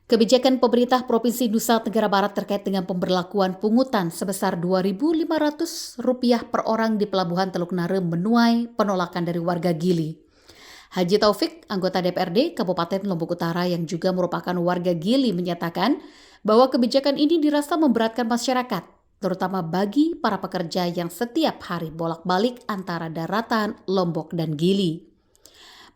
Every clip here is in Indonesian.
Kebijakan pemerintah Provinsi Nusa Tenggara Barat terkait dengan pemberlakuan pungutan sebesar Rp2.500 per orang di Pelabuhan Teluk Nare menuai penolakan dari warga Gili. Haji Taufik, anggota DPRD Kabupaten Lombok Utara yang juga merupakan warga Gili, menyatakan bahwa kebijakan ini dirasa memberatkan masyarakat, terutama bagi para pekerja yang setiap hari bolak-balik antara daratan, Lombok, dan Gili.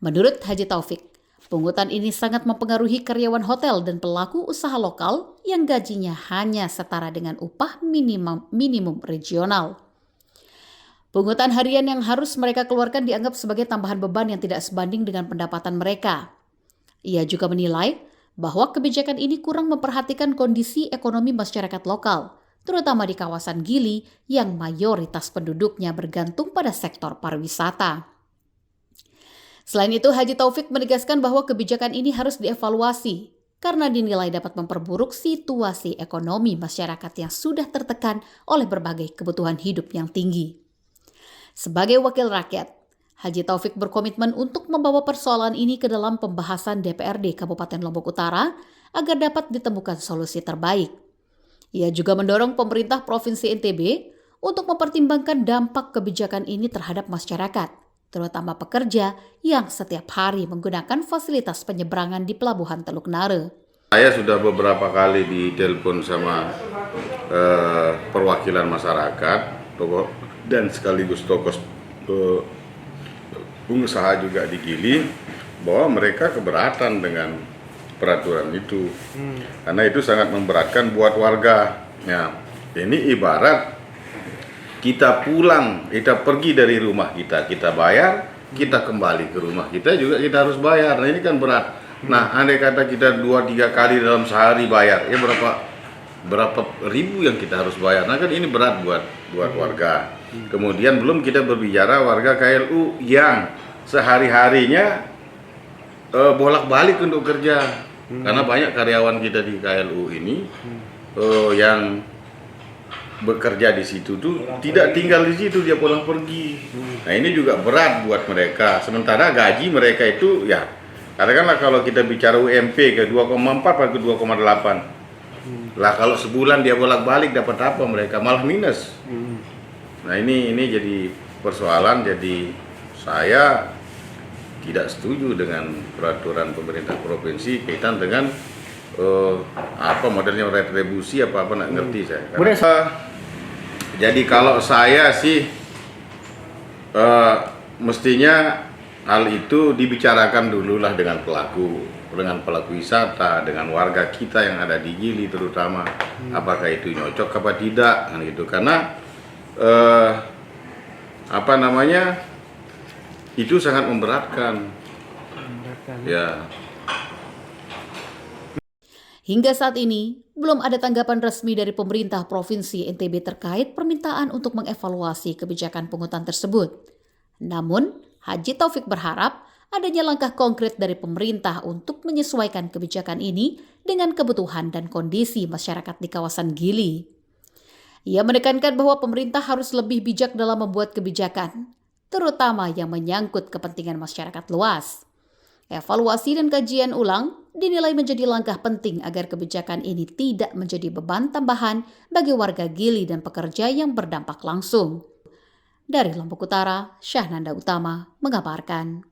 Menurut Haji Taufik, pungutan ini sangat mempengaruhi karyawan hotel dan pelaku usaha lokal yang gajinya hanya setara dengan upah minimum regional. Pungutan harian yang harus mereka keluarkan dianggap sebagai tambahan beban yang tidak sebanding dengan pendapatan mereka. Ia juga menilai bahwa kebijakan ini kurang memperhatikan kondisi ekonomi masyarakat lokal, terutama di kawasan Gili yang mayoritas penduduknya bergantung pada sektor pariwisata. Selain itu, Haji Taufik menegaskan bahwa kebijakan ini harus dievaluasi karena dinilai dapat memperburuk situasi ekonomi masyarakat yang sudah tertekan oleh berbagai kebutuhan hidup yang tinggi. Sebagai wakil rakyat, Haji Taufik berkomitmen untuk membawa persoalan ini ke dalam pembahasan DPRD Kabupaten Lombok Utara agar dapat ditemukan solusi terbaik. Ia juga mendorong pemerintah Provinsi NTB untuk mempertimbangkan dampak kebijakan ini terhadap masyarakat, terutama pekerja yang setiap hari menggunakan fasilitas penyeberangan di Pelabuhan Teluk Nare. Saya sudah beberapa kali ditelepon sama perwakilan masyarakat dan sekaligus tokoh pengusaha juga di Gili bahwa mereka keberatan dengan peraturan itu, karena itu sangat memberatkan buat warga. Ya, ini ibarat kita pulang, kita pergi dari rumah kita bayar, kita kembali ke rumah kita juga kita harus bayar. Nah ini kan berat. Nah andai kata kita 2-3 kali dalam sehari bayar, ya berapa ribu yang kita harus bayar. Nah kan ini berat buat warga. Kemudian belum kita berbicara warga KLU yang sehari-harinya bolak-balik untuk kerja. Karena banyak karyawan kita di KLU ini yang bekerja di situ tuh tidak tinggal di situ, dia pulang pergi. Nah ini juga berat buat mereka. Sementara gaji mereka itu ya katakanlah kalau kita bicara UMP ke 2,4 atau ke 2,8. Lah kalau sebulan dia bolak-balik dapat apa mereka? Malah minus. Nah ini jadi persoalan. Jadi saya tidak setuju dengan peraturan pemerintah provinsi kaitan dengan apa modelnya retribusi apa nggak ngerti saya. Jadi kalau saya sih mestinya hal itu dibicarakan dululah dengan pelaku wisata, dengan warga kita yang ada di Gili terutama, apakah itu nyocok apa tidak kan gitu. Karena itu sangat memberatkan. Ya. Hingga saat ini, belum ada tanggapan resmi dari pemerintah Provinsi NTB terkait permintaan untuk mengevaluasi kebijakan pungutan tersebut. Namun, Haji Taufik berharap adanya langkah konkret dari pemerintah untuk menyesuaikan kebijakan ini dengan kebutuhan dan kondisi masyarakat di kawasan Gili. Ia menekankan bahwa pemerintah harus lebih bijak dalam membuat kebijakan, terutama yang menyangkut kepentingan masyarakat luas. Evaluasi dan kajian ulang dinilai menjadi langkah penting agar kebijakan ini tidak menjadi beban tambahan bagi warga Gili dan pekerja yang berdampak langsung. Dari Lombok Utara, Syahnanda Utama mengabarkan.